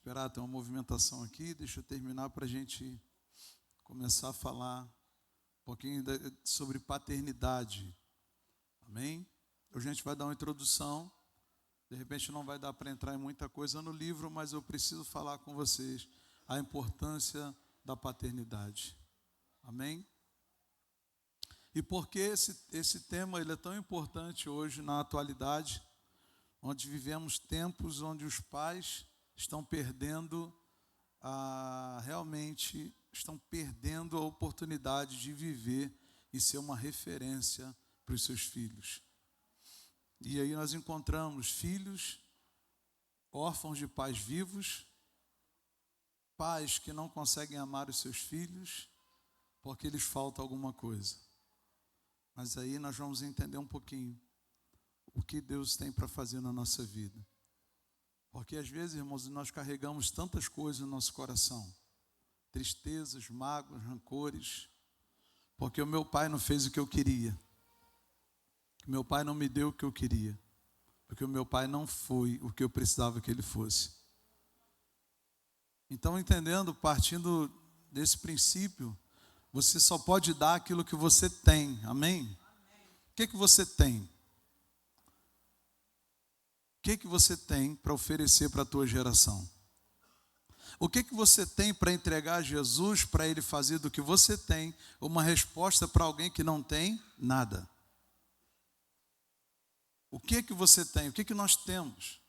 esperar, tem uma movimentação aqui, deixa eu terminar para a gente começar a falar um pouquinho sobre paternidade. Amém? Hoje a gente vai dar uma introdução, de repente não vai dar para entrar em muita coisa no livro, mas eu preciso falar com vocês a importância da paternidade. Amém? E por que esse tema ele é tão importante hoje na atualidade, onde vivemos tempos onde os pais estão perdendo realmente estão perdendo a oportunidade de viver e ser uma referência para os seus filhos. E aí nós encontramos filhos órfãos de pais vivos, pais que não conseguem amar os seus filhos porque lhes falta alguma coisa. Mas aí nós vamos entender um pouquinho o que Deus tem para fazer na nossa vida. Porque às vezes, irmãos, nós carregamos tantas coisas no nosso coração. Tristezas, mágoas, rancores. Porque o meu pai não fez o que eu queria. O meu pai não me deu o que eu queria. Porque o meu pai não foi o que eu precisava que ele fosse. Então, entendendo, partindo desse princípio, você só pode dar aquilo que você tem. Amém? O que você tem? O que você tem para oferecer para a tua geração? O que você tem para entregar a Jesus, para Ele fazer do que você tem uma resposta para alguém que não tem nada? O que você tem? O que nós temos?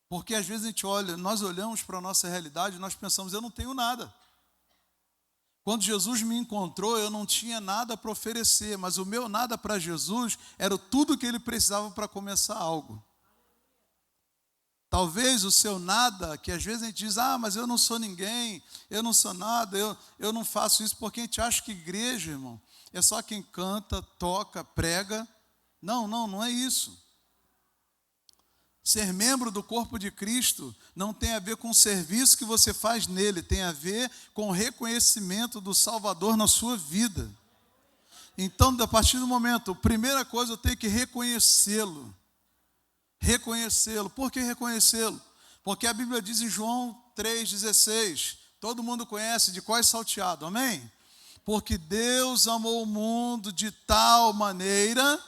Porque às vezes nós olhamos para a nossa realidade e nós pensamos, eu não tenho nada. Quando Jesus me encontrou, eu não tinha nada para oferecer, mas o meu nada para Jesus era tudo que Ele precisava para começar algo. Talvez o seu nada, que às vezes a gente diz, mas eu não sou ninguém, eu não sou nada, eu não faço isso, porque a gente acha que igreja, irmão, é só quem canta, toca, prega. Não é isso. Ser membro do corpo de Cristo não tem a ver com o serviço que você faz nele, tem a ver com o reconhecimento do Salvador na sua vida. Então, a partir do momento, a primeira coisa eu tenho que reconhecê-lo. Reconhecê-lo. Por que reconhecê-lo? Porque a Bíblia diz em João 3,16, todo mundo conhece de cor salteado, amém? Porque Deus amou o mundo de tal maneira...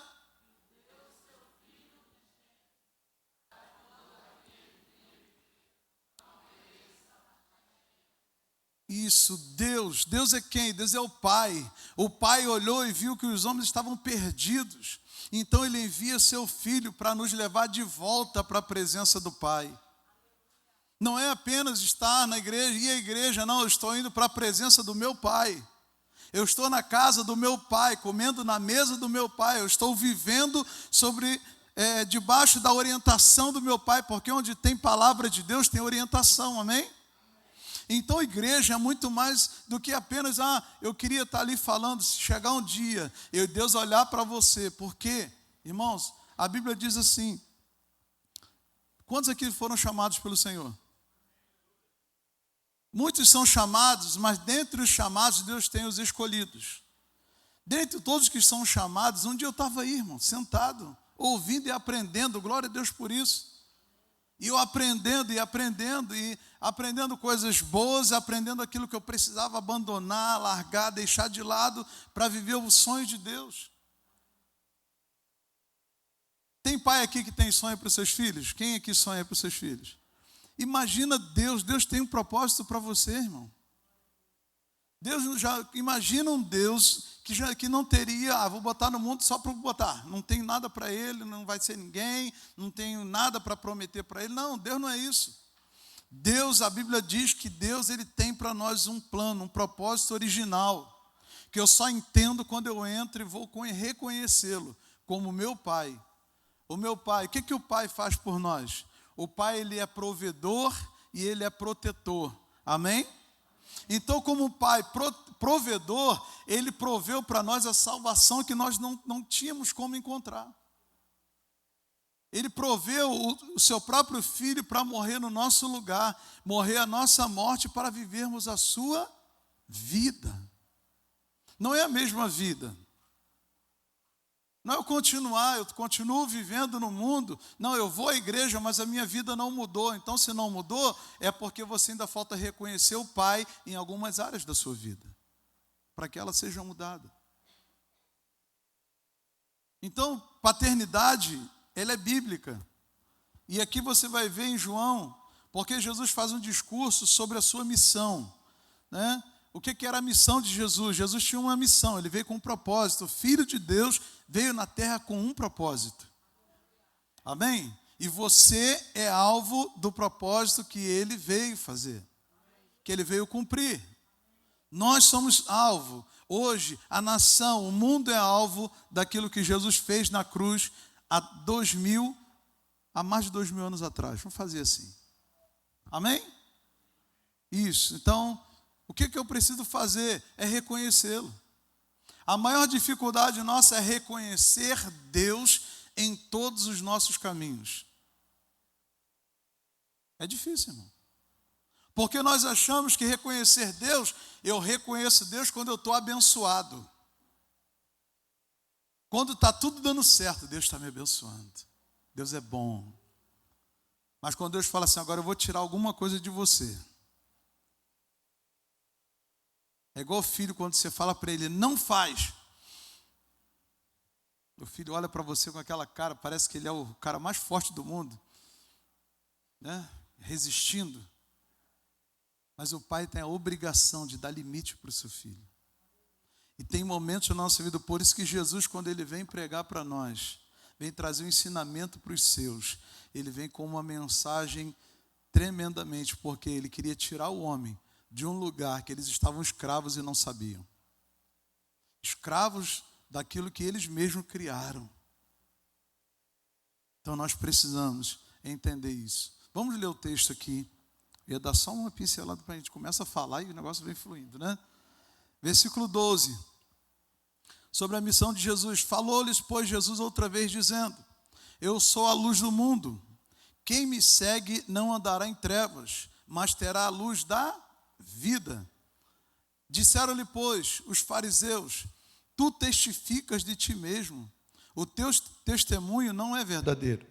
Isso, Deus é quem? Deus é o Pai. O Pai olhou e viu que os homens estavam perdidos. Então Ele envia seu Filho para nos levar de volta para a presença do Pai. Não é apenas estar na igreja, ir à igreja, não, eu estou indo para a presença do meu Pai. Eu estou na casa do meu Pai, comendo na mesa do meu Pai. Eu estou vivendo debaixo da orientação do meu Pai, porque onde tem palavra de Deus tem orientação, amém? Então a igreja é muito mais do que apenas, eu queria estar ali falando, se chegar um dia, Deus olhar para você, porque, irmãos, a Bíblia diz assim, quantos aqui foram chamados pelo Senhor? Muitos são chamados, mas dentre os chamados, Deus tem os escolhidos. Dentre todos que são chamados, um dia eu estava aí, irmão, sentado, ouvindo e aprendendo, glória a Deus por isso. E eu aprendendo coisas boas, aprendendo aquilo que eu precisava abandonar, largar, deixar de lado para viver o sonho de Deus. Tem pai aqui que tem sonho para os seus filhos? Quem aqui sonha para os seus filhos? Imagina Deus tem um propósito para você, irmão. Imagina um Deus que não teria, vou botar no mundo só para botar. Não tem nada para ele, não vai ser ninguém, não tenho nada para prometer para ele. Não, Deus não é isso. Deus, a Bíblia diz que Deus ele tem para nós um plano, um propósito original, que eu só entendo quando eu entro e vou reconhecê-lo como meu Pai. O meu Pai, o que o Pai faz por nós? O Pai, ele é provedor e ele é protetor. Amém? Então, como Pai provedor, Ele proveu para nós a salvação que nós não tínhamos como encontrar. Ele proveu o seu próprio Filho para morrer no nosso lugar, morrer a nossa morte para vivermos a sua vida. Não é a mesma vida. Não é eu continuo vivendo no mundo. Não, eu vou à igreja, mas a minha vida não mudou. Então, se não mudou, é porque você ainda falta reconhecer o Pai em algumas áreas da sua vida, para que ela seja mudada. Então, paternidade, ela é bíblica. E aqui você vai ver em João, porque Jesus faz um discurso sobre a sua missão, né? O que era a missão de Jesus? Jesus tinha uma missão, ele veio com um propósito. O Filho de Deus veio na terra com um propósito. Amém? E você é alvo do propósito que ele veio fazer, que ele veio cumprir. Nós somos alvo. Hoje, a nação, o mundo é alvo daquilo que Jesus fez na cruz há mais de 2000 anos atrás. Vamos fazer assim. Amém? Isso. Então, o que eu preciso fazer é reconhecê-lo. A maior dificuldade nossa é reconhecer Deus em todos os nossos caminhos. É difícil, irmão. Porque nós achamos que reconhecer Deus, eu reconheço Deus quando eu estou abençoado. Quando está tudo dando certo, Deus está me abençoando. Deus é bom. Mas quando Deus fala assim, agora eu vou tirar alguma coisa de você. É igual o filho quando você fala para ele, não faz. O filho olha para você com aquela cara, parece que ele é o cara mais forte do mundo, né? Resistindo. Mas o pai tem a obrigação de dar limite para o seu filho. E tem momentos na nossa vida, por isso que Jesus, quando ele vem pregar para nós, vem trazer um ensinamento para os seus, ele vem com uma mensagem tremendamente, porque ele queria tirar o homem de um lugar que eles estavam escravos e não sabiam. Escravos daquilo que eles mesmos criaram. Então nós precisamos entender isso. Vamos ler o texto aqui. Eu ia dar só uma pincelada para a gente começa a falar e o negócio vem fluindo, né? Versículo 12. Sobre a missão de Jesus. Falou-lhes, pois, Jesus outra vez, dizendo: eu sou a luz do mundo. Quem me segue não andará em trevas, mas terá a luz da vida. Disseram-lhe, pois, os fariseus: tu testificas de ti mesmo, o teu testemunho não é verdadeiro.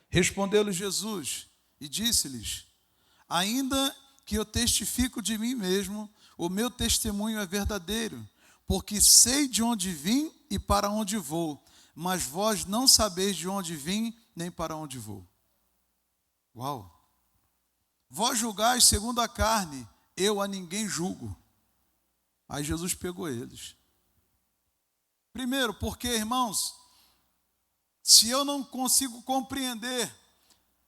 Respondeu-lhe Jesus e disse-lhes: ainda que eu testifico de mim mesmo, o meu testemunho é verdadeiro, porque sei de onde vim e para onde vou, mas vós não sabeis de onde vim nem para onde vou. Uau! Vós julgais segundo a carne, eu a ninguém julgo. Aí Jesus pegou eles. Primeiro, porque, irmãos, se eu não consigo compreender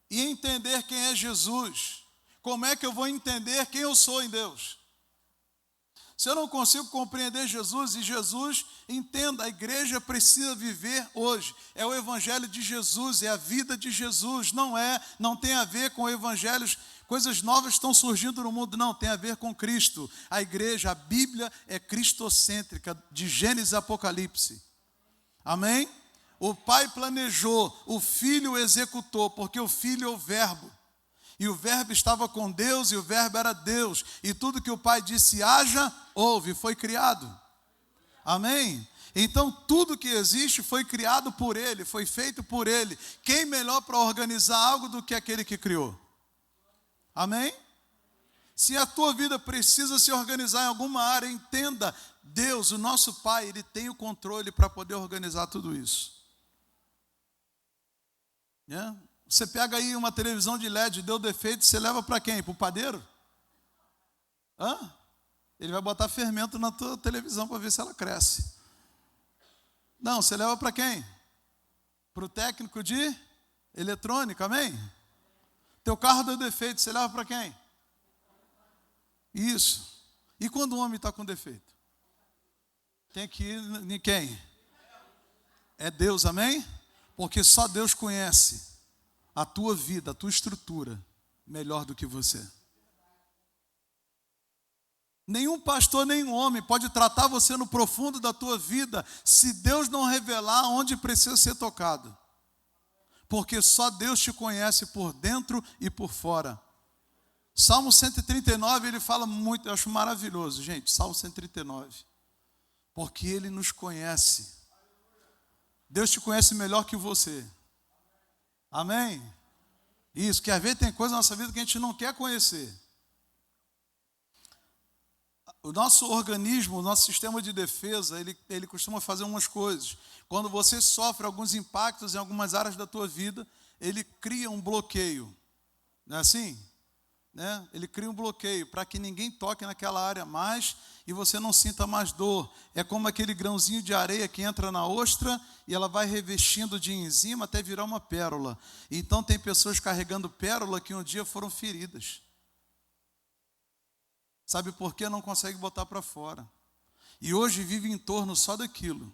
e entender quem é Jesus, como é que eu vou entender quem eu sou em Deus? Se eu não consigo compreender Jesus, e Jesus, entenda, a igreja precisa viver hoje. É o evangelho de Jesus, é a vida de Jesus. Não tem a ver com evangelhos, coisas novas estão surgindo no mundo, não, tem a ver com Cristo. A igreja, a Bíblia é cristocêntrica, de Gênesis a Apocalipse. Amém? O Pai planejou, o Filho executou, porque o Filho é o Verbo. E o Verbo estava com Deus, e o Verbo era Deus. E tudo que o Pai disse, haja, houve, foi criado. Amém? Então, tudo que existe foi criado por Ele, foi feito por Ele. Quem melhor para organizar algo do que aquele que criou? Amém? Se a tua vida precisa se organizar em alguma área, entenda, Deus, o nosso Pai, Ele tem o controle para poder organizar tudo isso. Yeah? Você pega aí uma televisão de LED, deu defeito, você leva para quem? Para o padeiro? Ele vai botar fermento na tua televisão para ver se ela cresce. Não, você leva para quem? Para o técnico de eletrônica, amém? Teu carro deu defeito, você leva para quem? Isso. E quando o homem está com defeito? Tem que ir em quem? É Deus, amém? Porque só Deus conhece a tua vida, a tua estrutura, melhor do que você. Nenhum pastor, nenhum homem pode tratar você no profundo da tua vida se Deus não revelar onde precisa ser tocado. Porque só Deus te conhece por dentro e por fora. Salmo 139, ele fala muito, eu acho maravilhoso, gente, Salmo 139. Porque Ele nos conhece Deus te conhece melhor que você. Amém? Isso, que às vezes tem coisa na nossa vida que a gente não quer conhecer. O nosso organismo, o nosso sistema de defesa, ele costuma fazer umas coisas. Quando você sofre alguns impactos em algumas áreas da tua vida, ele cria um bloqueio. Não é assim? Né? Ele cria um bloqueio para que ninguém toque naquela área mais e você não sinta mais dor. É como aquele grãozinho de areia que entra na ostra e ela vai revestindo de enzima até virar uma pérola. Então tem pessoas carregando pérola que um dia foram feridas. Sabe por quê? Não consegue botar para fora. E hoje vive em torno só daquilo.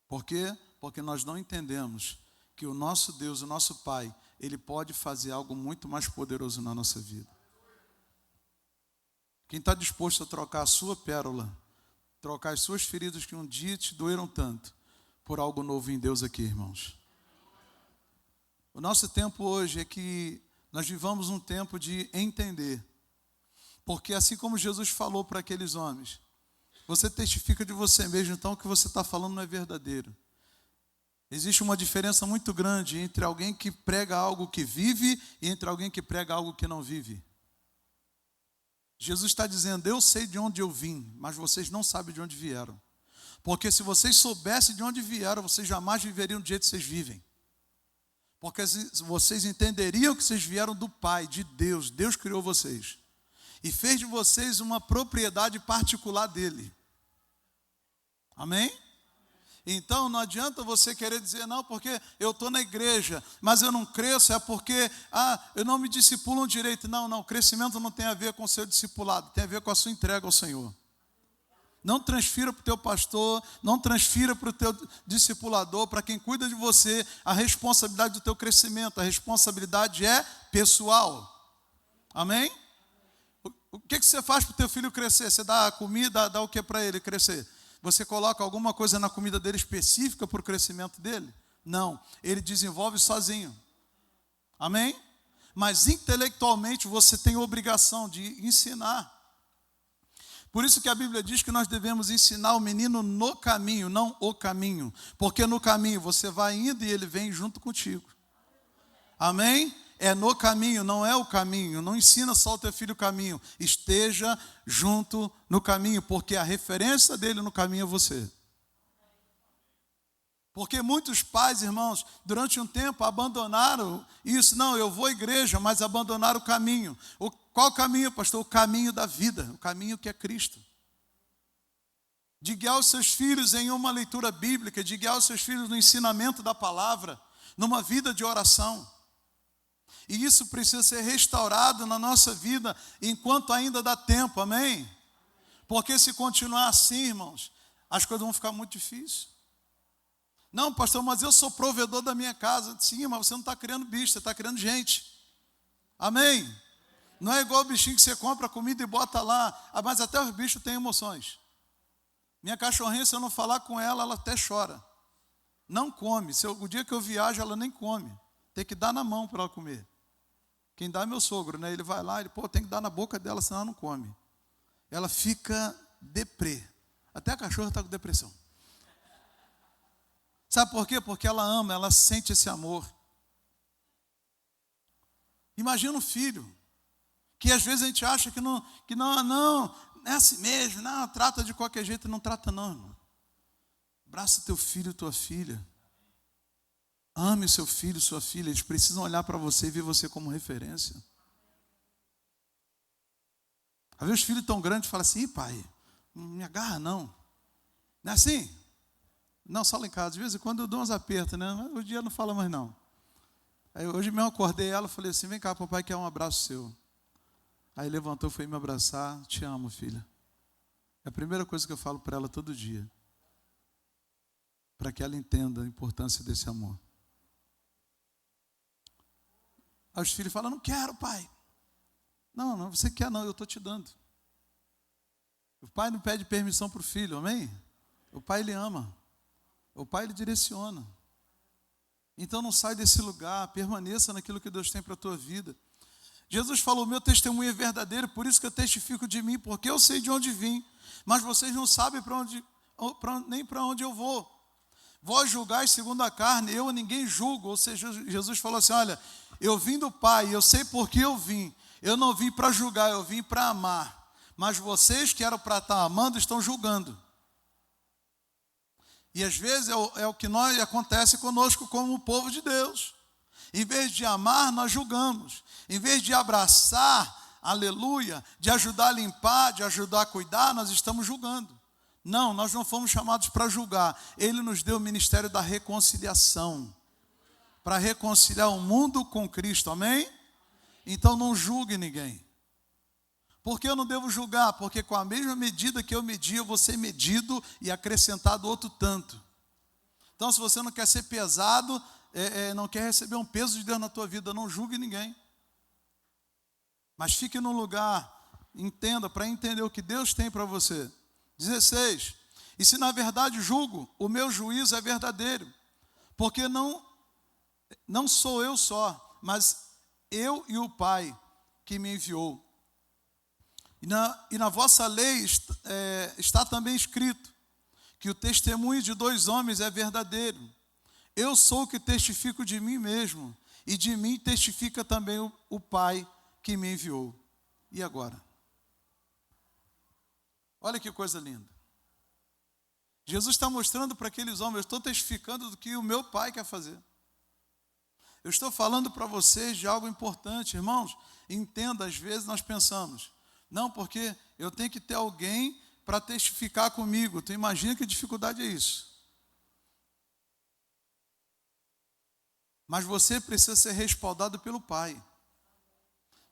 Por quê? Porque nós não entendemos que o nosso Deus, o nosso Pai, Ele pode fazer algo muito mais poderoso na nossa vida. Quem está disposto a trocar a sua pérola, trocar as suas feridas que um dia te doeram tanto, por algo novo em Deus aqui, irmãos. O nosso tempo hoje é que nós vivamos um tempo de entender. Porque assim como Jesus falou para aqueles homens, você testifica de você mesmo, então o que você está falando não é verdadeiro. Existe uma diferença muito grande entre alguém que prega algo que vive e entre alguém que prega algo que não vive. Jesus está dizendo, eu sei de onde eu vim, mas vocês não sabem de onde vieram. Porque se vocês soubessem de onde vieram, vocês jamais viveriam do jeito que vocês vivem. Porque vocês entenderiam que vocês vieram do Pai, de Deus. Deus criou vocês. E fez de vocês uma propriedade particular dele. Amém? Então não adianta você querer dizer, não, porque eu estou na igreja, mas eu não cresço, é porque eu não me discipulam direito. Não, crescimento não tem a ver com o seu discipulado, tem a ver com a sua entrega ao Senhor. Não transfira para o teu pastor, não transfira para o teu discipulador, para quem cuida de você, a responsabilidade do teu crescimento. A responsabilidade é pessoal. Amém? O que você faz para o teu filho crescer? Você dá comida, dá o que para ele crescer? Você coloca alguma coisa na comida dele específica para o crescimento dele? Não, ele desenvolve sozinho. Amém? Mas intelectualmente você tem obrigação de ensinar. Por isso que a Bíblia diz que nós devemos ensinar o menino no caminho, não o caminho. Porque no caminho você vai indo e ele vem junto contigo. Amém? É no caminho, não é o caminho. Não ensina só o teu filho o caminho. Esteja junto no caminho, porque a referência dele no caminho é você. Porque muitos pais, irmãos, durante um tempo abandonaram isso. Não, eu vou à igreja, mas abandonaram o caminho. Qual caminho, pastor? O caminho da vida, o caminho que é Cristo. De guiar os seus filhos em uma leitura bíblica, de guiar os seus filhos no ensinamento da palavra, numa vida de oração. E isso precisa ser restaurado na nossa vida enquanto ainda dá tempo, amém? Porque se continuar assim, irmãos, as coisas vão ficar muito difíceis. Não, pastor, mas eu sou provedor da minha casa. Sim, mas você não está criando bicho, você está criando gente. Amém? Não é igual o bichinho que você compra comida e bota lá. Mas até os bichos têm emoções. Minha cachorrinha, se eu não falar com ela, ela até chora. Não come. O dia que eu viajo, ela nem come. Tem que dar na mão para ela comer. Quem dá é meu sogro, né? Ele vai lá, tem que dar na boca dela, senão ela não come. Ela fica deprê. Até a cachorra está com depressão. Sabe por quê? Porque ela ama, ela sente esse amor. Imagina um filho, que às vezes a gente acha que não, é assim mesmo, não, trata de qualquer jeito, não trata não, irmão. Abraça teu filho, tua filha. Ame seu filho, sua filha. Eles precisam olhar para você e ver você como referência. Às vezes os filhos tão grandes falam assim, pai, não me agarra não. Não é assim? Não, só lá em casa. De vez em quando eu dou uns apertos, né? Mas hoje em dia não fala mais não. Aí hoje mesmo acordei ela e falei assim, vem cá, papai quer um abraço seu. Aí levantou, foi me abraçar. Te amo, filha. É a primeira coisa que eu falo para ela todo dia. Para que ela entenda a importância desse amor. Aí os filhos falam, não quero, pai. Não, você quer não, eu estou te dando. O pai não pede permissão para o filho, amém? O pai, ele ama. O pai, ele direciona. Então não sai desse lugar, permaneça naquilo que Deus tem para a tua vida. Jesus falou, meu testemunho é verdadeiro, por isso que eu testifico de mim, porque eu sei de onde vim, mas vocês não sabem nem para onde eu vou. Vós julgais segundo a carne, eu a ninguém julgo. Ou seja, Jesus falou assim, olha, eu vim do Pai, eu sei por que eu vim. Eu não vim para julgar, eu vim para amar. Mas vocês que eram para estar amando, estão julgando. E às vezes é o que acontece conosco como povo de Deus. Em vez de amar, nós julgamos. Em vez de abraçar, aleluia, de ajudar a limpar, de ajudar a cuidar, nós estamos julgando. Não, nós não fomos chamados para julgar. Ele nos deu o ministério da reconciliação. Para reconciliar o mundo com Cristo, amém? Então não julgue ninguém. Por que eu não devo julgar? Porque com a mesma medida que eu medi, eu vou ser medido e acrescentado outro tanto. Então se você não quer ser pesado, não quer receber um peso de Deus na tua vida, não julgue ninguém. Mas fique num lugar, entenda, para entender o que Deus tem para você. 16. E se na verdade julgo, o meu juízo é verdadeiro, porque não sou eu só, mas eu e o Pai que me enviou. E na vossa lei está também escrito que o testemunho de 2 homens é verdadeiro. Eu sou o que testifico de mim mesmo, e de mim testifica também o Pai que me enviou. E agora? Olha que coisa linda. Jesus está mostrando para aqueles homens, eu estou testificando do que o meu Pai quer fazer. Eu estou falando para vocês de algo importante, irmãos. Entenda, às vezes nós pensamos, não, porque eu tenho que ter alguém para testificar comigo. Tu imagina que dificuldade é isso? Mas você precisa ser respaldado pelo Pai.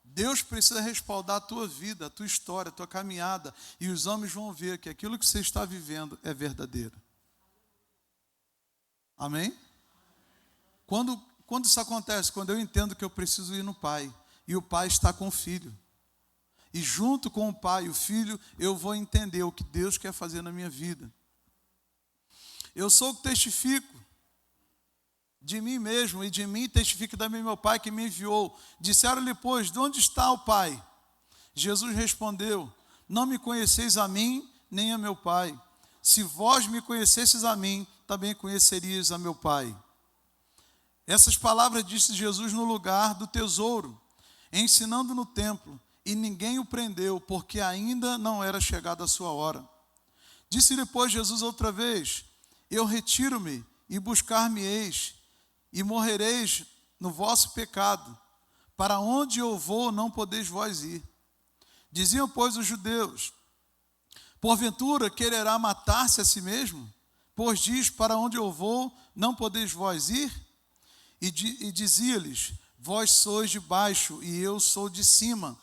Deus precisa respaldar a tua vida, a tua história, a tua caminhada. E os homens vão ver que aquilo que você está vivendo é verdadeiro. Amém? Quando isso acontece? Quando eu entendo que eu preciso ir no Pai. E o Pai está com o Filho. E junto com o Pai e o Filho, eu vou entender o que Deus quer fazer na minha vida. Eu sou o que testifico de mim mesmo, e de mim testifica também meu Pai que me enviou. Disseram-lhe, pois, de onde está o Pai? Jesus respondeu, não me conheceis a mim, nem a meu Pai. Se vós me conhecesseis a mim, também conhecerias a meu Pai. Essas palavras disse Jesus no lugar do tesouro, ensinando no templo, e ninguém o prendeu, porque ainda não era chegada a sua hora. Disse-lhe, pois, Jesus outra vez, eu retiro-me e buscar-me-eis, e morrereis no vosso pecado. Para onde eu vou, não podeis vós ir. Diziam, pois, os judeus, porventura quererá matar-se a si mesmo? Pois diz, para onde eu vou, não podeis vós ir? E dizia-lhes, vós sois de baixo, e eu sou de cima.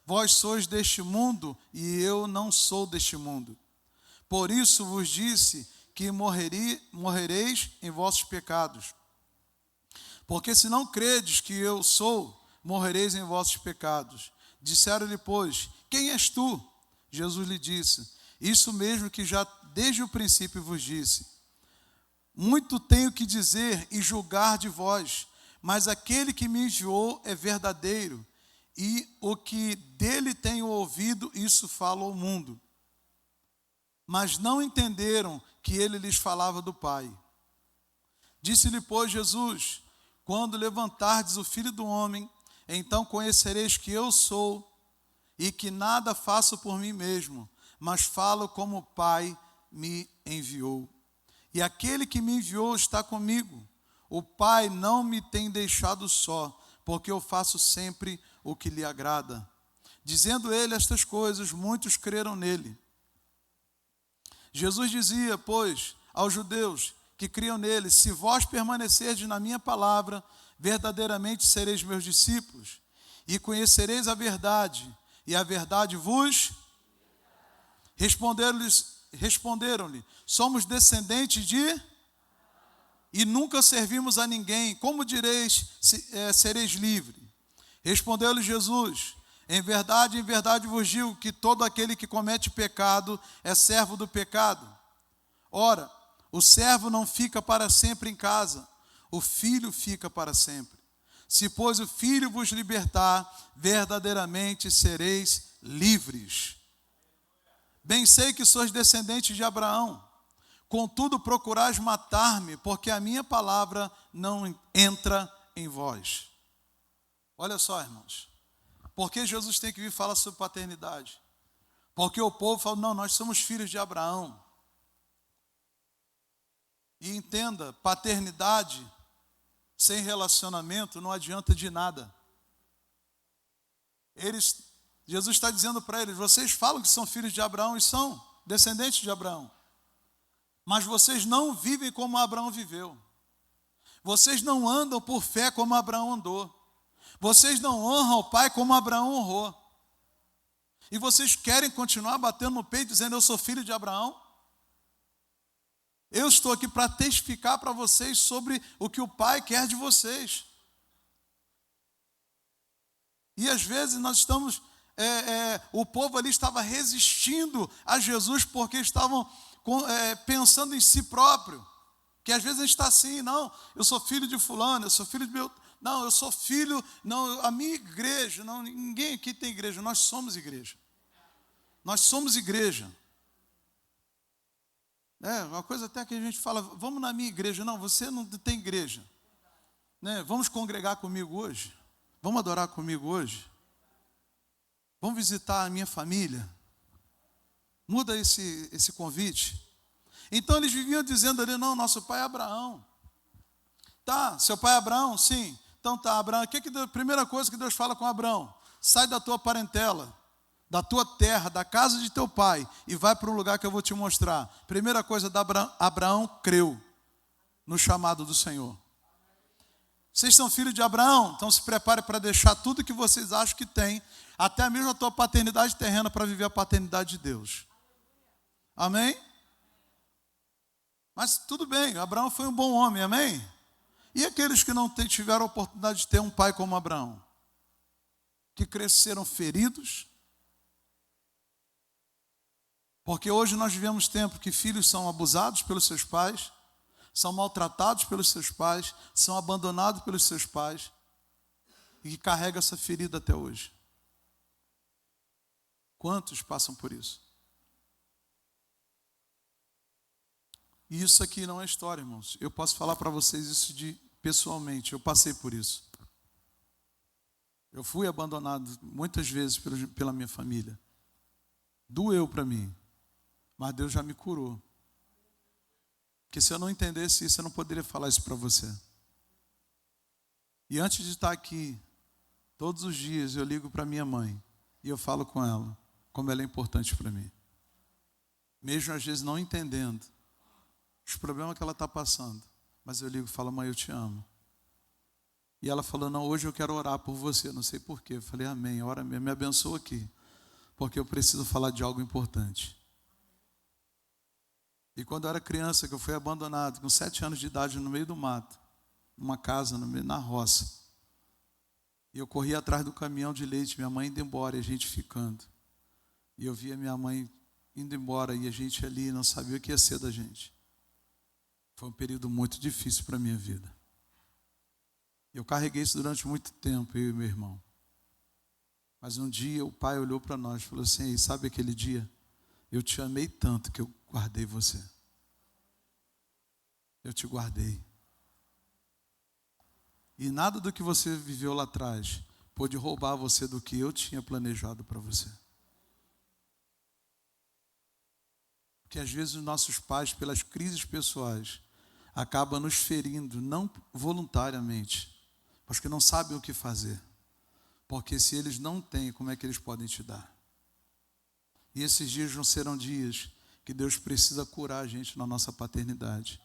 Vós sois deste mundo, e eu não sou deste mundo. Por isso vos disse que morrereis em vossos pecados. Porque se não credes que eu sou, morrereis em vossos pecados. Disseram-lhe, pois, quem és tu? Jesus lhe disse, isso mesmo que já desde o princípio vos disse. Muito tenho que dizer e julgar de vós, mas aquele que me enviou é verdadeiro, e o que dele tenho ouvido, isso falo ao mundo. Mas não entenderam que ele lhes falava do Pai. Disse-lhe, pois, Jesus, quando levantardes o Filho do Homem, então conhecereis que eu sou, e que nada faço por mim mesmo, mas falo como o Pai me enviou. E aquele que me enviou está comigo. O Pai não me tem deixado só, porque eu faço sempre o que lhe agrada. Dizendo ele estas coisas, muitos creram nele. Jesus dizia, pois, aos judeus que criam nele, se vós permanecerdes na minha palavra, verdadeiramente sereis meus discípulos, e conhecereis a verdade, e a verdade vos... Responderam-lhe, somos descendentes de... e nunca servimos a ninguém, como direis, sereis livres? Respondeu-lhe Jesus, em verdade vos digo que todo aquele que comete pecado é servo do pecado. Ora, o servo não fica para sempre em casa, o filho fica para sempre. Se, pois, o Filho vos libertar, verdadeiramente sereis livres. Bem sei que sois descendentes de Abraão. Contudo, procurais matar-me, porque a minha palavra não entra em vós. Olha só, irmãos. Por que Jesus tem que vir falar sobre paternidade? Porque o povo fala, não, nós somos filhos de Abraão. E entenda, paternidade sem relacionamento não adianta de nada. Jesus está dizendo para eles, vocês falam que são filhos de Abraão e são descendentes de Abraão. Mas vocês não vivem como Abraão viveu. Vocês não andam por fé como Abraão andou. Vocês não honram o pai como Abraão honrou. E vocês querem continuar batendo no peito dizendo, eu sou filho de Abraão? Eu estou aqui para testificar para vocês sobre o que o pai quer de vocês. E às vezes nós estamos, o povo ali estava resistindo a Jesus porque estavam pensando em si próprio. Que às vezes a gente está assim, não, eu sou filho de fulano, eu sou filho de meu... Não, eu sou filho, não, a minha igreja, não, ninguém aqui tem igreja, nós somos igreja. Nós somos igreja. Uma coisa até que a gente fala, vamos na minha igreja. Não, você não tem igreja. Vamos congregar comigo hoje? Vamos adorar comigo hoje? Vamos visitar a minha família? Muda esse convite. Então eles viviam dizendo ali, não, nosso pai é Abraão. Tá, seu pai é Abraão? Sim. Então tá, Abraão, a primeira coisa que Deus fala com Abraão? Sai da tua parentela, da tua terra, da casa de teu pai, e vai para um lugar que eu vou te mostrar. Primeira coisa, Abraão creu no chamado do Senhor. Vocês são filhos de Abraão? Então se prepare para deixar tudo que vocês acham que tem, até mesmo a tua paternidade terrena, para viver a paternidade de Deus. Amém? Mas tudo bem, Abraão foi um bom homem, amém? E aqueles que não tiveram a oportunidade de ter um pai como Abraão? Que cresceram feridos? Porque hoje nós vivemos tempo que filhos são abusados pelos seus pais, são maltratados pelos seus pais, são abandonados pelos seus pais, e que carrega essa ferida até hoje. Quantos passam por isso? E isso aqui não é história, irmãos. Eu posso falar para vocês isso pessoalmente. Eu passei por isso. Eu fui abandonado muitas vezes pela minha família. Doeu para mim. Mas Deus já me curou. Porque se eu não entendesse isso, eu não poderia falar isso para você. E antes de estar aqui, todos os dias eu ligo para minha mãe. E eu falo com ela como ela é importante para mim. Mesmo às vezes não entendendo os problemas que ela está passando. Mas eu ligo e falo, mãe, eu te amo. E ela falou, não, hoje eu quero orar por você. Não sei porquê. Eu falei, amém, ora mesmo, me abençoa aqui. Porque eu preciso falar de algo importante. E quando eu era criança, que eu fui abandonado, com 7 anos de idade, no meio do mato, numa casa, na roça. E eu corria atrás do caminhão de leite, minha mãe indo embora e a gente ficando. E eu via minha mãe indo embora e a gente ali não sabia o que ia ser da gente. Foi um período muito difícil para a minha vida. Eu carreguei isso durante muito tempo, eu e meu irmão. Mas um dia o pai olhou para nós e falou assim, sabe aquele dia? Eu te amei tanto que eu guardei você. Eu te guardei. E nada do que você viveu lá atrás pôde roubar você do que eu tinha planejado para você. Porque às vezes os nossos pais, pelas crises pessoais, acabam nos ferindo, não voluntariamente, mas que não sabem o que fazer. Porque se eles não têm, como é que eles podem te dar? E esses dias não serão dias que Deus precisa curar a gente na nossa paternidade.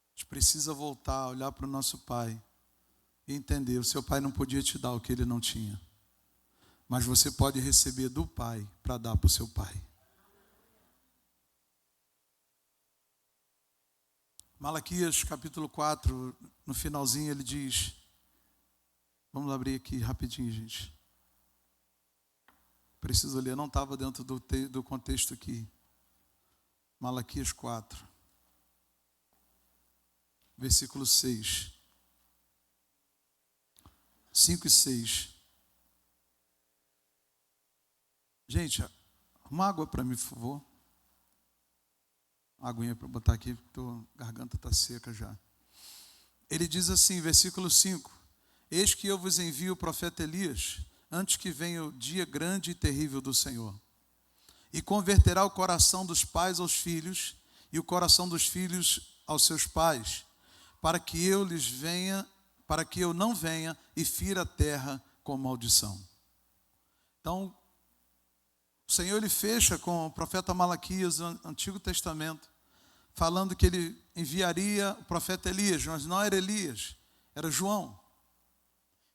A gente precisa voltar, olhar para o nosso pai e entender, o seu pai não podia te dar o que ele não tinha. Mas você pode receber do pai para dar para o seu pai. Malaquias capítulo 4, no finalzinho ele diz, vamos abrir aqui rapidinho, gente. Preciso ler, não estava dentro do contexto aqui. Malaquias 4, versículo 6. 5 e 6. Gente, uma água para mim, por favor. Uma aguinha para botar aqui, porque a garganta está seca já. Ele diz assim, versículo 5: Eis que eu vos envio o profeta Elias, antes que venha o dia grande e terrível do Senhor. E converterá o coração dos pais aos filhos, e o coração dos filhos aos seus pais, para que eu não venha e fira a terra com maldição. Então, o Senhor ele fecha com o profeta Malaquias, no Antigo Testamento, falando que ele enviaria o profeta Elias, mas não era Elias, era João,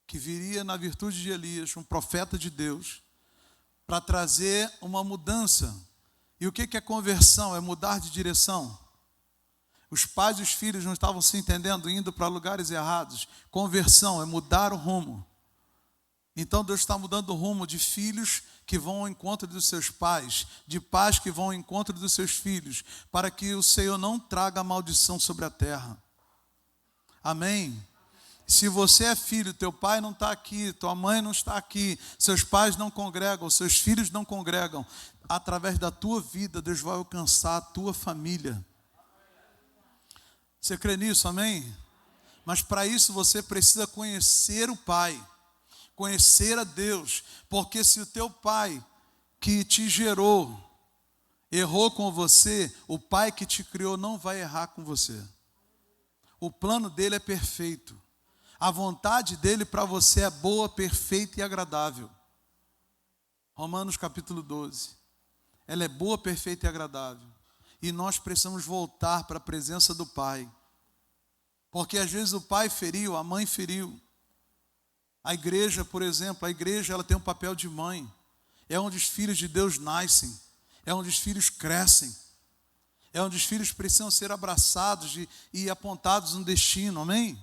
que viria na virtude de Elias, um profeta de Deus, para trazer uma mudança. E o que é conversão? É mudar de direção. Os pais e os filhos não estavam se entendendo, indo para lugares errados. Conversão é mudar o rumo. Então Deus está mudando o rumo de filhos que vão ao encontro dos seus pais, de pais que vão ao encontro dos seus filhos, para que o Senhor não traga maldição sobre a terra. Amém? Se você é filho, teu pai não está aqui, tua mãe não está aqui, seus pais não congregam, seus filhos não congregam, através da tua vida, Deus vai alcançar a tua família. Você crê nisso, amém? Mas para isso você precisa conhecer o Pai, conhecer a Deus, porque se o teu pai que te gerou errou com você, o Pai que te criou não vai errar com você. O plano dele é perfeito. A vontade dele para você é boa, perfeita e agradável. Romanos capítulo 12. Ela é boa, perfeita e agradável. E nós precisamos voltar para a presença do Pai. Porque às vezes o pai feriu, a mãe feriu. A igreja, por exemplo, a igreja ela tem um papel de mãe. É onde os filhos de Deus nascem. É onde os filhos crescem. É onde os filhos precisam ser abraçados e apontados no destino, amém?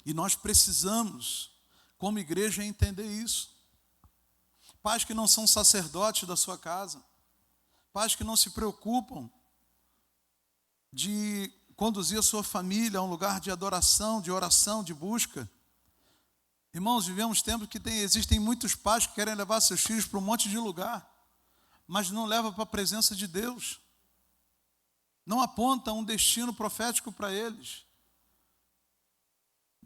E nós precisamos, como igreja, entender isso. Pais que não são sacerdotes da sua casa, pais que não se preocupam de conduzir a sua família a um lugar de adoração, de oração, de busca. Irmãos, vivemos tempos que existem muitos pais que querem levar seus filhos para um monte de lugar, mas não levam para a presença de Deus. Não apontam um destino profético para eles.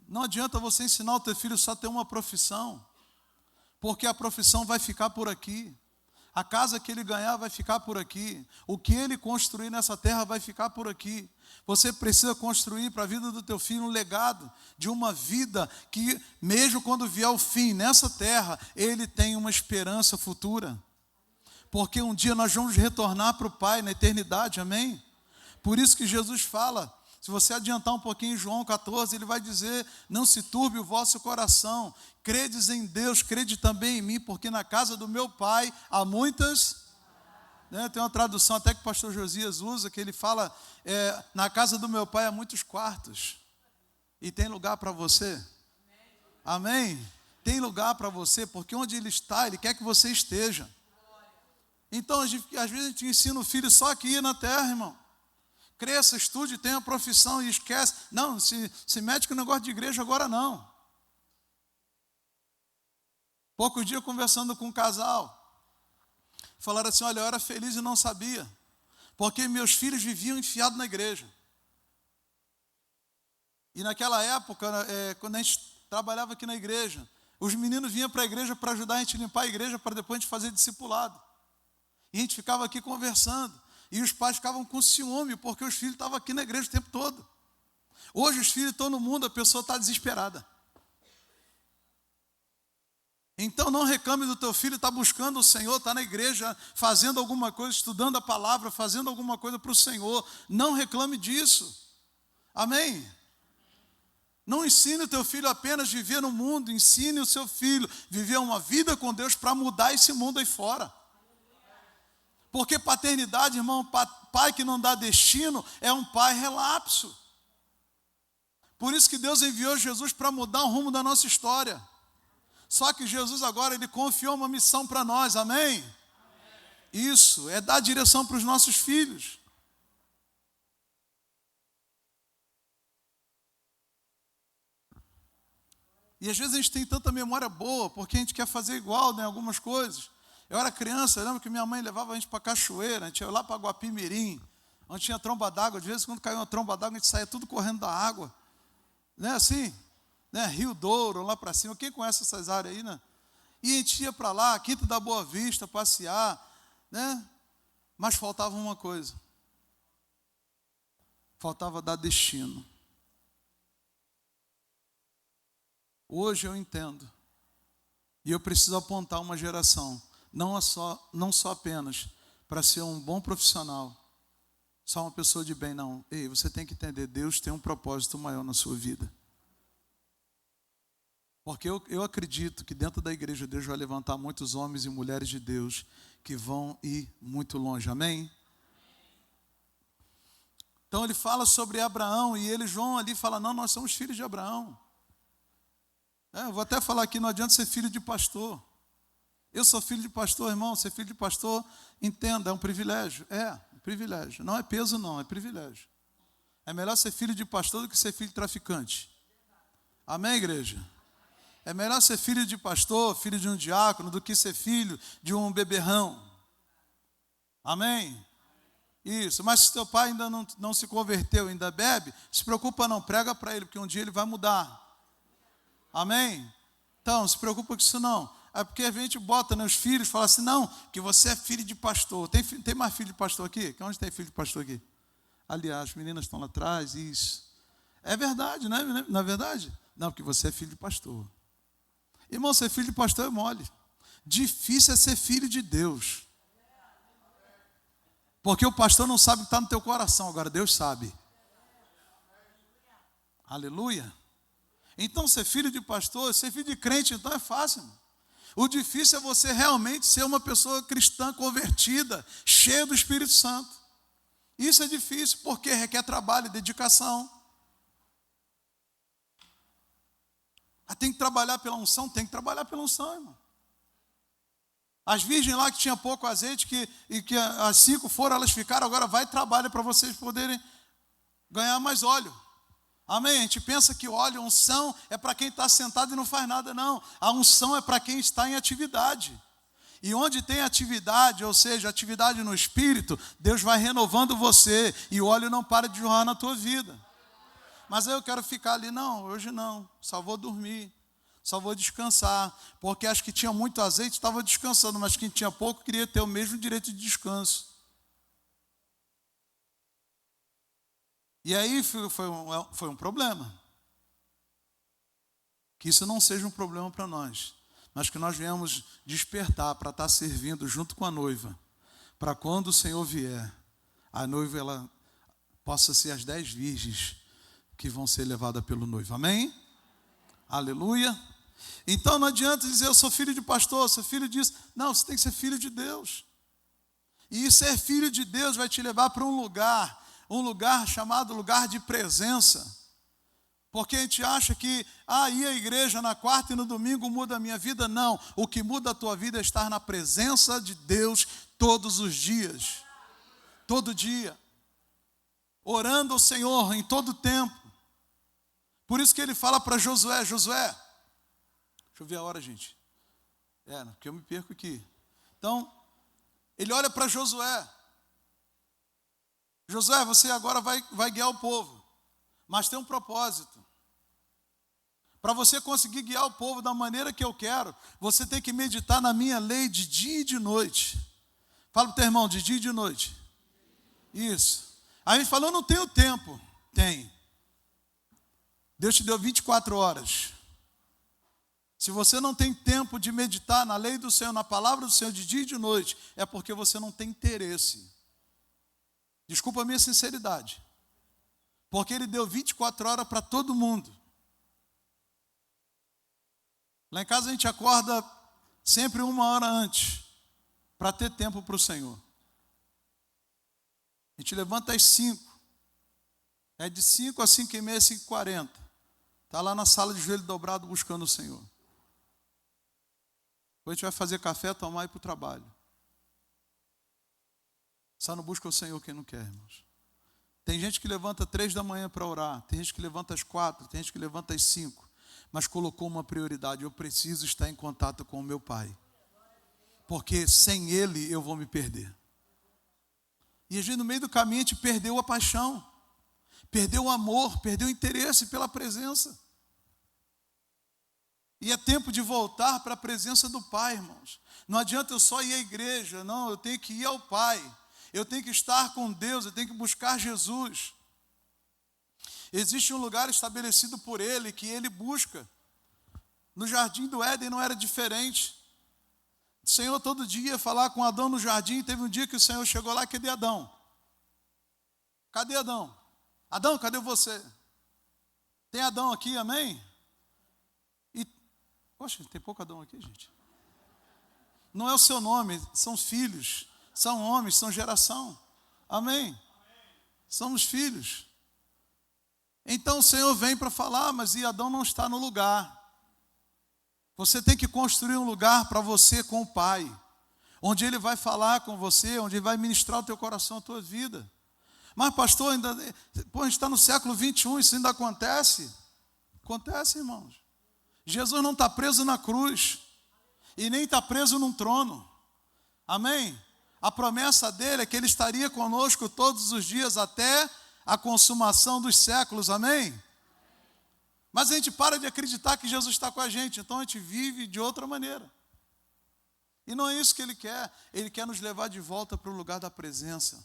Não adianta você ensinar o teu filho só a ter uma profissão, porque a profissão vai ficar por aqui. A casa que ele ganhar vai ficar por aqui. O que ele construir nessa terra vai ficar por aqui. Você precisa construir para a vida do teu filho um legado de uma vida que, mesmo quando vier o fim nessa terra, ele tem uma esperança futura. Porque um dia nós vamos retornar para o Pai na eternidade, amém? Por isso que Jesus fala, se você adiantar um pouquinho em João 14, ele vai dizer, não se turbe o vosso coração, credes em Deus, crede também em mim, porque na casa do meu Pai há muitas... Tem uma tradução até que o pastor Josias usa, que ele fala, na casa do meu Pai há muitos quartos, e tem lugar para você, amém? Tem lugar para você, porque onde ele está, ele quer que você esteja. Então, às vezes a gente ensina o filho só aqui na terra, irmão. Cresça, estude, tenha profissão e esquece. Não, se mete com o negócio de igreja agora não. Poucos dias conversando com um casal, falaram assim, olha, eu era feliz e não sabia, porque meus filhos viviam enfiados na igreja. E naquela época, quando a gente trabalhava aqui na igreja, os meninos vinham para a igreja para ajudar a gente a limpar a igreja, para depois a gente fazer discipulado. E a gente ficava aqui conversando. E os pais ficavam com ciúme, porque os filhos estavam aqui na igreja o tempo todo. Hoje os filhos estão no mundo, a pessoa está desesperada. Então não reclame do teu filho, está buscando o Senhor, está na igreja, fazendo alguma coisa, estudando a palavra, fazendo alguma coisa para o Senhor. Não reclame disso. Amém? Não ensine o teu filho apenas a viver no mundo, ensine o seu filho a viver uma vida com Deus para mudar esse mundo aí fora. Porque paternidade, irmão, pai que não dá destino, é um pai relapso. Por isso que Deus enviou Jesus para mudar o rumo da nossa história. Só que Jesus agora, ele confiou uma missão para nós, amém? Isso, é dar direção para os nossos filhos. E às vezes a gente tem tanta memória boa, porque a gente quer fazer igual, né, algumas coisas. Eu era criança, eu lembro que minha mãe levava a gente para cachoeira, a gente ia lá para Guapimirim, onde tinha tromba d'água. De vez em quando caiu uma tromba d'água, a gente saía tudo correndo da água. Né, assim, né, Rio Douro, lá para cima. Quem conhece essas áreas aí, né? E a gente ia para lá, Quinta da Boa Vista, passear, né? Mas faltava uma coisa. Faltava dar destino. Hoje eu entendo. E eu preciso apontar uma geração, não só apenas para ser um bom profissional, só uma pessoa de bem, não. Ei, você tem que entender, Deus tem um propósito maior na sua vida. Porque eu acredito que dentro da igreja Deus vai levantar muitos homens e mulheres de Deus que vão ir muito longe, amém? Então ele fala sobre Abraão e eles vão ali e falam, não, nós somos filhos de Abraão. Eu vou até falar aqui, não adianta ser filho de pastor. Eu sou filho de pastor, irmão, ser filho de pastor, entenda, é um privilégio. É um privilégio, não é peso não, é privilégio. É melhor ser filho de pastor do que ser filho de traficante. Amém, igreja? É melhor ser filho de pastor, filho de um diácono, do que ser filho de um beberrão. Amém? Isso, mas se teu pai ainda não se converteu, ainda bebe, se preocupa não, prega para ele, porque um dia ele vai mudar. Amém? Então, não se preocupa com isso não. É porque a gente bota, né, os filhos, fala assim, não, que você é filho de pastor. Tem mais filho de pastor aqui? Onde tem filho de pastor aqui? Aliás, as meninas estão lá atrás, isso. É verdade, né? Não é verdade? Não, porque você é filho de pastor. Irmão, ser filho de pastor é mole. Difícil é ser filho de Deus. Porque o pastor não sabe o que está no teu coração, agora Deus sabe. Aleluia. Então, ser filho de pastor, ser filho de crente, então é fácil. O difícil é você realmente ser uma pessoa cristã convertida, cheia do Espírito Santo. Isso é difícil porque requer trabalho e dedicação. Tem que trabalhar pela unção? Tem que trabalhar pela unção, irmão. As virgens lá que tinha pouco azeite, que as 5 foram, elas ficaram, agora vai e trabalha para vocês poderem ganhar mais óleo. Amém? A gente pensa que óleo, unção, é para quem está sentado e não faz nada, não. A unção é para quem está em atividade. E onde tem atividade, ou seja, atividade no Espírito, Deus vai renovando você e o óleo não para de jorrar na tua vida. Mas aí eu quero ficar ali, não, hoje não, só vou dormir, só vou descansar, porque as que tinham muito azeite estavam descansando, mas quem tinha pouco queria ter o mesmo direito de descanso. E aí foi um problema. Que isso não seja um problema para nós, mas que nós venhamos despertar para estar servindo junto com a noiva, para quando o Senhor vier, a noiva ela possa ser as 10 virgens que vão ser levadas pelo noivo. Amém? Aleluia. Então não adianta dizer eu sou filho de pastor, sou filho disso. Não, você tem que ser filho de Deus. E ser filho de Deus vai te levar para um lugar chamado lugar de presença. Porque a gente acha que ir à igreja na quarta e no domingo muda a minha vida. Não, o que muda a tua vida é estar na presença de Deus todos os dias. Todo dia. Orando ao Senhor em todo tempo. Por isso que ele fala para Josué, deixa eu ver a hora, gente. Porque eu me perco aqui. Então, ele olha para Josué. Josué, você agora vai guiar o povo. Mas tem um propósito. Para você conseguir guiar o povo da maneira que eu quero, você tem que meditar na minha lei de dia e de noite. Fala para o teu irmão, de dia e de noite. Isso. Aí a gente falou, não tenho tempo. Tem. Deus te deu 24 horas. Se você não tem tempo de meditar na lei do Senhor, na palavra do Senhor de dia e de noite, é porque você não tem interesse. Desculpa a minha sinceridade. Porque Ele deu 24 horas para todo mundo. Lá em casa a gente acorda sempre 1 hora antes, para ter tempo para o Senhor. A gente levanta às 5. É de 5 às 5h30, 5h40. Está lá na sala de joelho dobrado buscando o Senhor. Depois a gente vai fazer café, tomar e ir para o trabalho. Só não busca o Senhor quem não quer, irmãos. Tem gente que levanta 3 da manhã para orar. Tem gente que levanta às 4. Tem gente que levanta às 5. mas colocou uma prioridade: eu preciso estar em contato com o meu Pai, porque sem Ele eu vou me perder. E a gente, no meio do caminho, a gente perdeu a paixão, perdeu o amor, perdeu o interesse pela presença. E é tempo de voltar para a presença do Pai, irmãos. Não adianta eu só ir à igreja, não, eu tenho que ir ao Pai. Eu tenho que estar com Deus, eu tenho que buscar Jesus. Existe um lugar estabelecido por Ele, que Ele busca. No jardim do Éden não era diferente. O Senhor todo dia ia falar com Adão no jardim. Teve um dia que o Senhor chegou lá: cadê Adão? Cadê Adão? Adão, cadê você? Tem Adão aqui, amém? Poxa, tem pouco Adão aqui, gente. Não é o seu nome, são filhos, são homens, são geração. Amém? Somos filhos. Então o Senhor vem para falar: mas e Adão não está no lugar. Você tem que construir um lugar para você com o Pai, onde Ele vai falar com você, onde Ele vai ministrar o teu coração, a tua vida. Mas pastor, a gente está no século 21, isso ainda acontece? Acontece, irmãos. Jesus não está preso na cruz, e nem está preso num trono. Amém? A promessa dele é que Ele estaria conosco todos os dias até a consumação dos séculos. Amém? Mas a gente para de acreditar que Jesus está com a gente, então a gente vive de outra maneira. E não é isso que Ele quer. Ele quer nos levar de volta para o lugar da presença,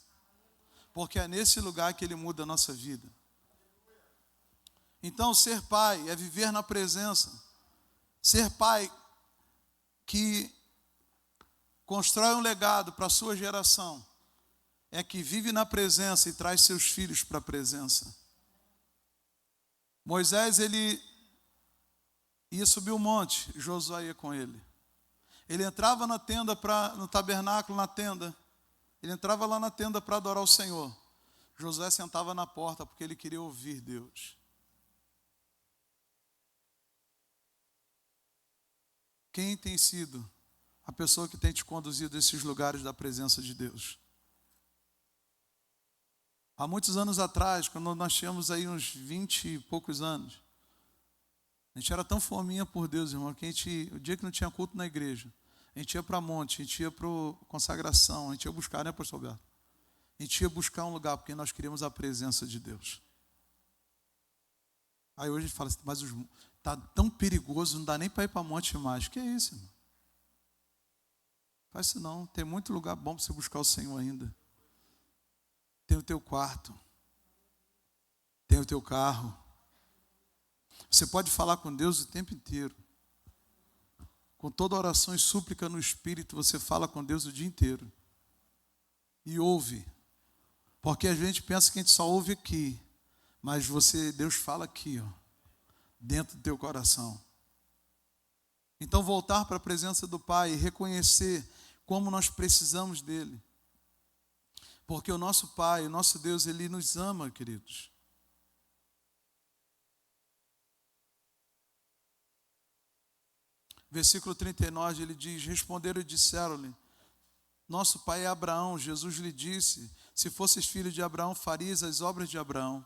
porque é nesse lugar que Ele muda a nossa vida. Então, ser pai é viver na presença. Ser pai que constrói um legado para a sua geração é que vive na presença e traz seus filhos para a presença. Moisés, ele ia subir o monte, Josué ia com ele. Ele entrava na tenda, no tabernáculo, na tenda. Ele entrava lá na tenda para adorar o Senhor. Josué sentava na porta porque ele queria ouvir Deus. Quem tem sido a pessoa que tem te conduzido a esses lugares da presença de Deus? Há muitos anos atrás, quando nós tínhamos aí uns 20 e poucos anos, a gente era tão fominha por Deus, irmão, que o dia que não tinha culto na igreja, a gente ia para monte, a gente ia para consagração, a gente ia buscar, né, pastor Alberto? A gente ia buscar um lugar, porque nós queríamos a presença de Deus. Aí hoje a gente fala assim: mas está tão perigoso, não dá nem para ir para monte mais. Que é isso, irmão? Faz isso não, tem muito lugar bom para você buscar o Senhor ainda. Tem o teu quarto, tem o teu carro. Você pode falar com Deus o tempo inteiro. Com toda oração e súplica no Espírito, você fala com Deus o dia inteiro. E ouve. Porque a gente pensa que a gente só ouve aqui. Mas Deus fala aqui, ó, dentro do teu coração. Então voltar para a presença do Pai e reconhecer como nós precisamos dEle. Porque o nosso Pai, o nosso Deus, Ele nos ama, queridos. Versículo 39, ele diz: responderam e disseram-lhe: nosso pai é Abraão. Jesus lhe disse: se fosses filho de Abraão, farias as obras de Abraão.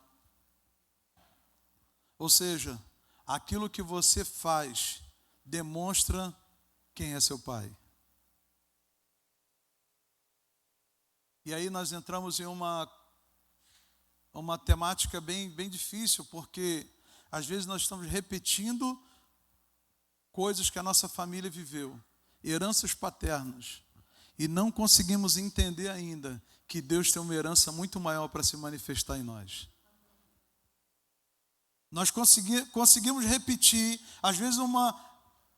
Ou seja, aquilo que você faz demonstra quem é seu pai. E aí nós entramos em uma temática bem difícil, porque às vezes nós estamos repetindo coisas que a nossa família viveu, heranças paternas, e não conseguimos entender ainda que Deus tem uma herança muito maior para se manifestar em nós. Nós conseguimos repetir, às vezes, uma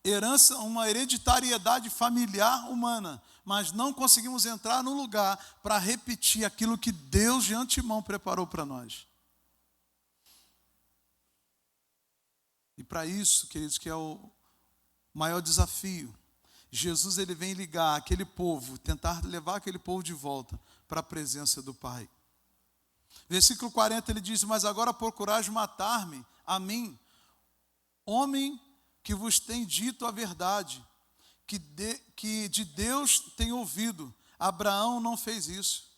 herança, uma hereditariedade familiar humana, mas não conseguimos entrar no lugar para repetir aquilo que Deus de antemão preparou para nós. E para isso, queridos, que é o maior desafio, Jesus, ele vem ligar aquele povo, tentar levar aquele povo de volta para a presença do Pai. Versículo 40, ele diz: mas agora procurais matar-me, a mim, homem que vos tem dito a verdade, que de Deus tem ouvido. Abraão não fez isso.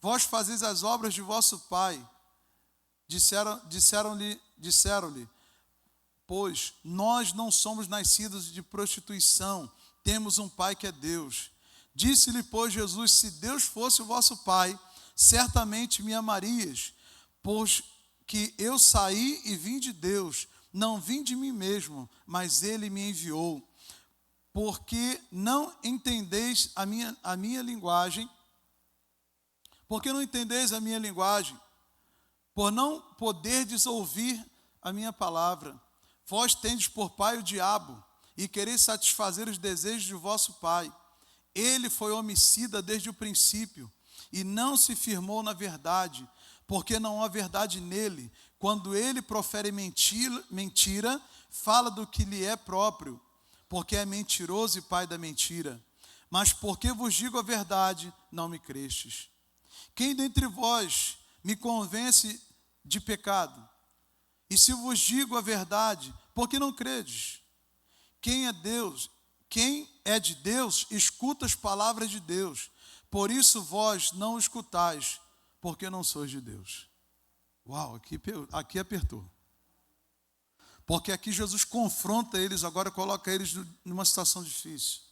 Vós fazeis as obras de vosso pai. Disseram-lhe, pois nós não somos nascidos de prostituição, temos um Pai que é Deus. Disse-lhe, pois, Jesus: se Deus fosse o vosso Pai, certamente me amarias, pois que eu saí e vim de Deus, não vim de mim mesmo, mas Ele me enviou. Porque não entendeis a minha linguagem, porque não entendeis a minha linguagem, por não poderdes ouvir a minha palavra. Vós tendes por pai o diabo, e quereis satisfazer os desejos de vosso pai. Ele foi homicida desde o princípio, e não se firmou na verdade, porque não há verdade nele. Quando ele profere mentira, fala do que lhe é próprio, porque é mentiroso e pai da mentira. Mas porque vos digo a verdade, não me crestes. Quem dentre vós me convence de pecado? E se vos digo a verdade, por que não credes? Quem é de Deus, escuta as palavras de Deus. Por isso vós não escutais, porque não sois de Deus. Uau, aqui apertou. Porque aqui Jesus confronta eles, agora coloca eles numa situação difícil.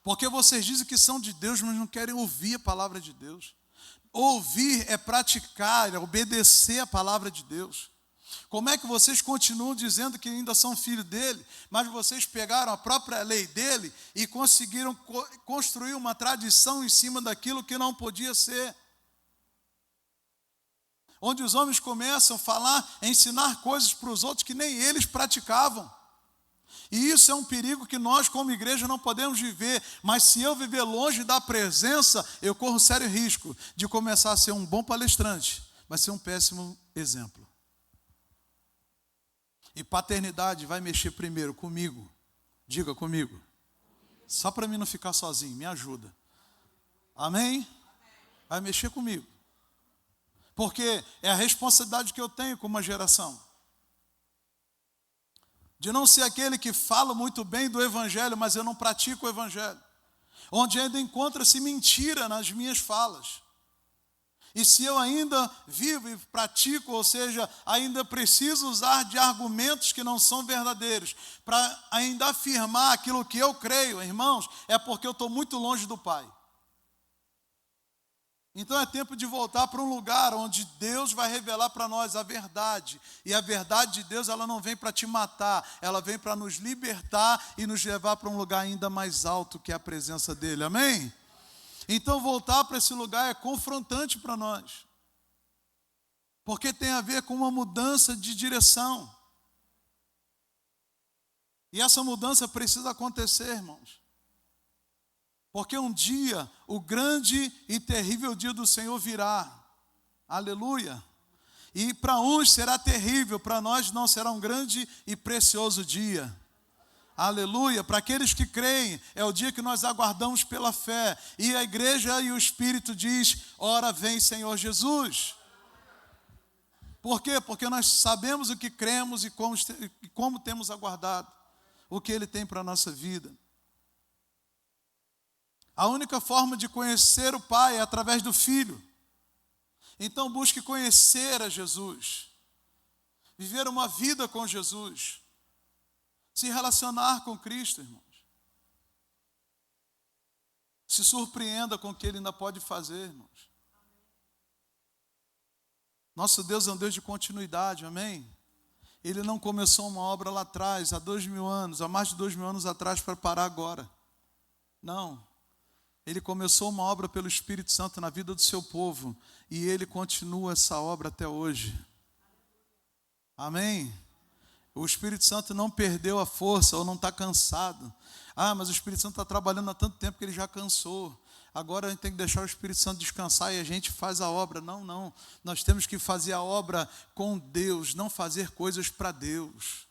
Porque vocês dizem que são de Deus, mas não querem ouvir a palavra de Deus. Ouvir é praticar, é obedecer a palavra de Deus. Como é que vocês continuam dizendo que ainda são filhos dele, mas vocês pegaram a própria lei dele e conseguiram construir uma tradição em cima daquilo que não podia ser? Onde os homens começam a falar, a ensinar coisas para os outros que nem eles praticavam. E isso é um perigo que nós, como igreja, não podemos viver. Mas se eu viver longe da presença, eu corro sério risco de começar a ser um bom palestrante, mas ser um péssimo exemplo. E paternidade vai mexer primeiro comigo. Diga comigo. Só para mim não ficar sozinho, me ajuda. Amém? Vai mexer comigo. Porque é a responsabilidade que eu tenho com uma geração. De não ser aquele que fala muito bem do Evangelho, mas eu não pratico o Evangelho. Onde ainda encontra-se mentira nas minhas falas. E se eu ainda vivo e pratico, ou seja, ainda preciso usar de argumentos que não são verdadeiros, para ainda afirmar aquilo que eu creio, irmãos, é porque eu estou muito longe do Pai. Então é tempo de voltar para um lugar onde Deus vai revelar para nós a verdade. E a verdade de Deus, ela não vem para te matar, ela vem para nos libertar e nos levar para um lugar ainda mais alto, que é a presença dEle. Amém? Então voltar para esse lugar é confrontante para nós. Porque tem a ver com uma mudança de direção. E essa mudança precisa acontecer, irmãos. Porque um dia, o grande e terrível dia do Senhor virá. Aleluia. E para uns será terrível, para nós não será um grande e precioso dia. Aleluia. Para aqueles que creem, é o dia que nós aguardamos pela fé. E a igreja e o Espírito diz: ora vem, Senhor Jesus. Por quê? Porque nós sabemos o que cremos e como temos aguardado o que Ele tem para a nossa vida. A única forma de conhecer o Pai é através do Filho. Então busque conhecer a Jesus. Viver uma vida com Jesus. Se relacionar com Cristo, irmãos. Se surpreenda com o que Ele ainda pode fazer, irmãos. Nosso Deus é um Deus de continuidade, amém? Ele não começou uma obra lá atrás, há 2000 anos, há mais de 2000 anos atrás, para parar agora. Não. Ele começou uma obra pelo Espírito Santo na vida do seu povo, e Ele continua essa obra até hoje. Amém? O Espírito Santo não perdeu a força ou não está cansado. Mas o Espírito Santo está trabalhando há tanto tempo que ele já cansou. Agora a gente tem que deixar o Espírito Santo descansar e a gente faz a obra. Não. Nós temos que fazer a obra com Deus, não fazer coisas para Deus.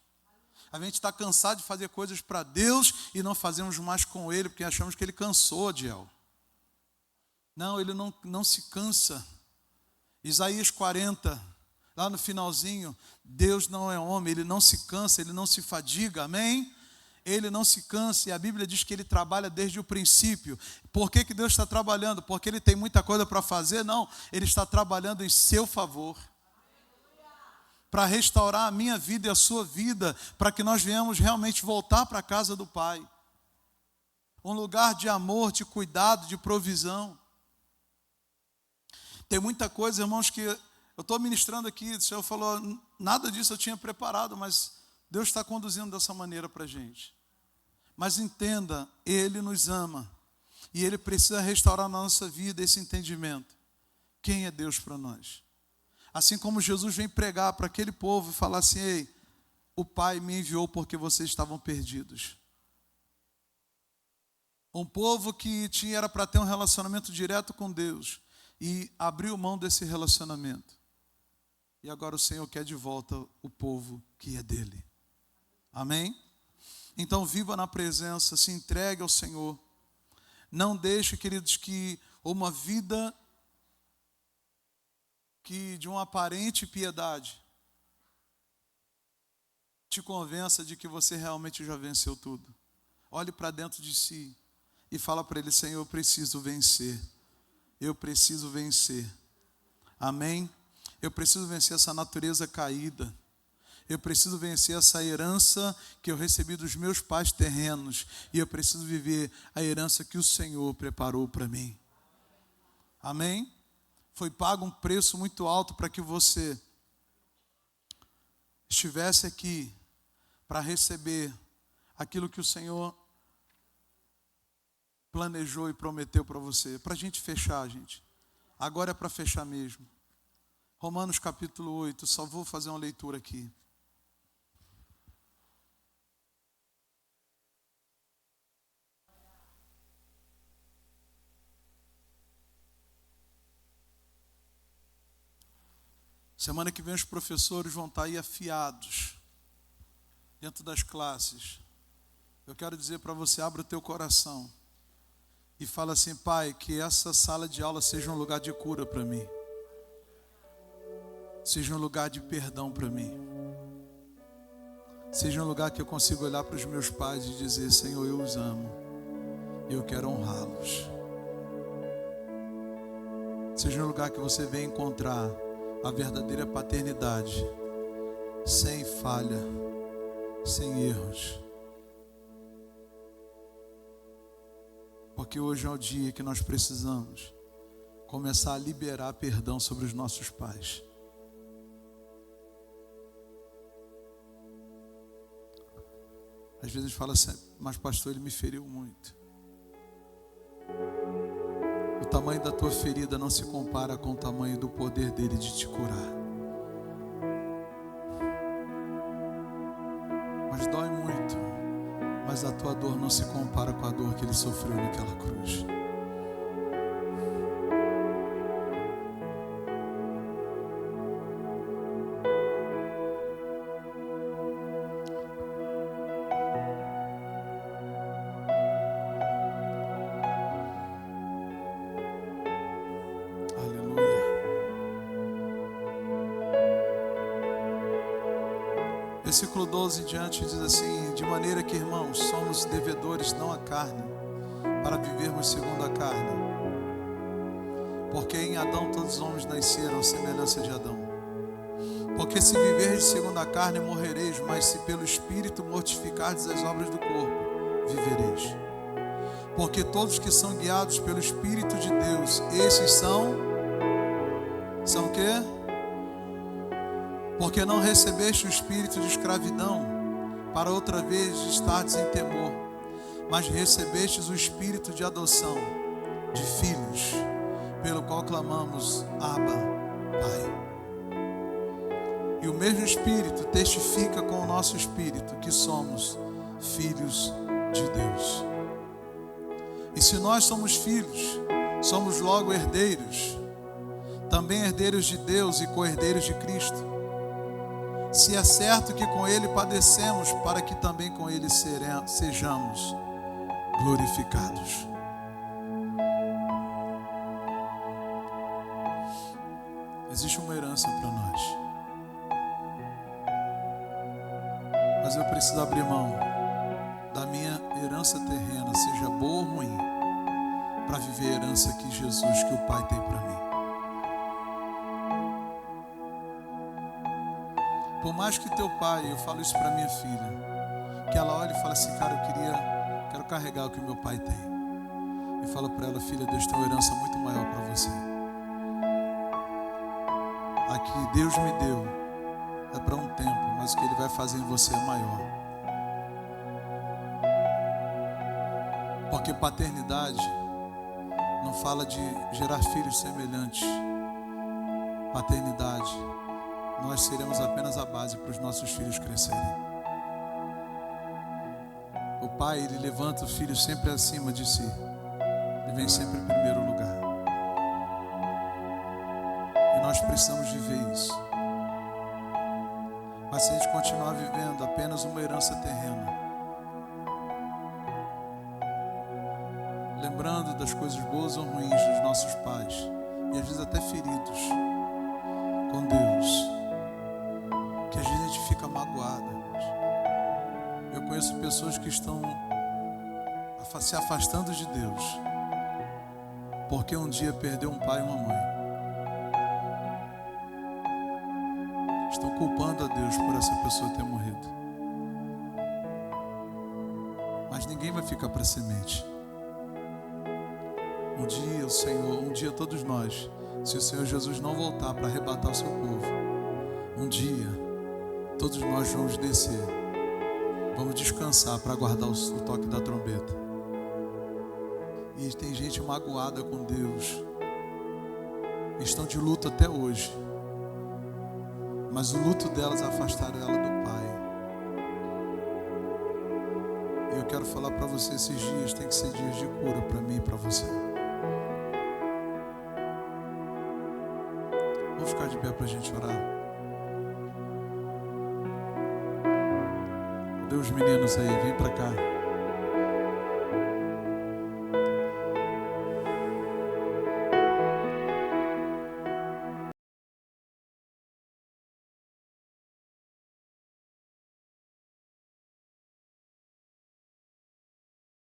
A gente está cansado de fazer coisas para Deus e não fazemos mais com Ele, porque achamos que Ele cansou, Adiel. Não, Ele não se cansa. Isaías 40, lá no finalzinho, Deus não é homem, Ele não se cansa, Ele não se fadiga, amém? Ele não se cansa, e a Bíblia diz que Ele trabalha desde o princípio. Por que Deus está trabalhando? Porque Ele tem muita coisa para fazer? Não, Ele está trabalhando em seu favor. para restaurar a minha vida e a sua vida, para que nós venhamos realmente voltar para a casa do Pai. Um lugar de amor, de cuidado, de provisão. Tem muita coisa, irmãos, que eu estou ministrando aqui, o Senhor falou, nada disso eu tinha preparado, mas Deus está conduzindo dessa maneira para a gente. Mas entenda, Ele nos ama, e Ele precisa restaurar na nossa vida esse entendimento. Quem é Deus para nós? Assim como Jesus vem pregar para aquele povo e falar assim, ei, o Pai me enviou porque vocês estavam perdidos. Um povo que era para ter um relacionamento direto com Deus e abriu mão desse relacionamento. E agora o Senhor quer de volta o povo que é dele. Amém? Então viva na presença, se entregue ao Senhor. Não deixe, queridos, que uma vida que de uma aparente piedade te convença de que você realmente já venceu tudo. Olhe para dentro de si e fala para Ele, Senhor, eu preciso vencer. Eu preciso vencer. Amém? Eu preciso vencer essa natureza caída. Eu preciso vencer essa herança que eu recebi dos meus pais terrenos. E eu preciso viver a herança que o Senhor preparou para mim. Amém? Foi pago um preço muito alto para que você estivesse aqui para receber aquilo que o Senhor planejou e prometeu para você. Para a gente fechar, gente. Agora é para fechar mesmo. Romanos capítulo 8, só vou fazer uma leitura aqui. Semana que vem os professores vão estar aí afiados dentro das classes. Eu quero dizer para você, abra o teu coração e fala assim, Pai, que essa sala de aula seja um lugar de cura para mim. Seja um lugar de perdão para mim. Seja um lugar que eu consiga olhar para os meus pais e dizer, Senhor, eu os amo. Eu quero honrá-los. Seja um lugar que você venha encontrar a verdadeira paternidade, sem falha, sem erros. Porque hoje é o dia que nós precisamos começar a liberar perdão sobre os nossos pais. Às vezes fala assim, mas pastor, ele me feriu muito. O tamanho da tua ferida não se compara com o tamanho do poder dele de te curar. Mas dói muito, mas a tua dor não se compara com a dor que ele sofreu naquela cruz. Versículo 12 em diante diz assim, de maneira que, irmãos, somos devedores não à carne, para vivermos segundo a carne. Porque em Adão todos os homens nasceram à semelhança de Adão. Porque se viverdes segundo a carne, morrereis, mas se pelo Espírito mortificardes as obras do corpo, vivereis. Porque todos que são guiados pelo Espírito de Deus, esses são o quê? Porque não recebeste o espírito de escravidão, para outra vez estardes em temor, mas recebestes o espírito de adoção, de filhos, pelo qual clamamos, Abba, Pai. E o mesmo Espírito testifica com o nosso espírito que somos filhos de Deus. E se nós somos filhos, somos logo herdeiros, também herdeiros de Deus e co-herdeiros de Cristo. Se é certo que com Ele padecemos, para que também com Ele sejamos glorificados. Existe uma herança para nós. Mas eu preciso abrir mão da minha herança terrena, seja boa ou ruim, para viver a herança que Jesus, que o Pai tem para mim. Por mais que teu pai, eu falo isso para minha filha, que ela olhe e fala assim, cara, quero carregar o que o meu pai tem. Eu falo para ela, filha, Deus tem uma herança muito maior para você. A que Deus me deu é para um tempo, mas o que Ele vai fazer em você é maior. Porque paternidade não fala de gerar filhos semelhantes. Paternidade, nós seremos apenas a base para os nossos filhos crescerem. O pai, ele levanta o filho sempre acima de si. Ele vem sempre em primeiro lugar. E nós precisamos viver isso. Mas se a gente continuar vivendo apenas uma herança terrena, lembrando das coisas boas ou ruins dos nossos pais, e às vezes até feridos com Deus, que às vezes a gente fica magoado. Eu conheço pessoas que estão se afastando de Deus porque um dia perdeu um pai e uma mãe. Estão culpando a Deus por essa pessoa ter morrido. Mas ninguém vai ficar para semente. Um dia o Senhor, um dia todos nós, se o Senhor Jesus não voltar para arrebatar o seu povo, um dia todos nós vamos descer, vamos descansar para aguardar o toque da trombeta. E tem gente magoada com Deus, estão de luto até hoje, mas o luto delas afastaram ela do Pai. E eu quero falar para você, esses dias tem que ser dias de cura para mim e para você. Vamos ficar de pé para a gente orar. Cadê os meninos aí? Vem para cá.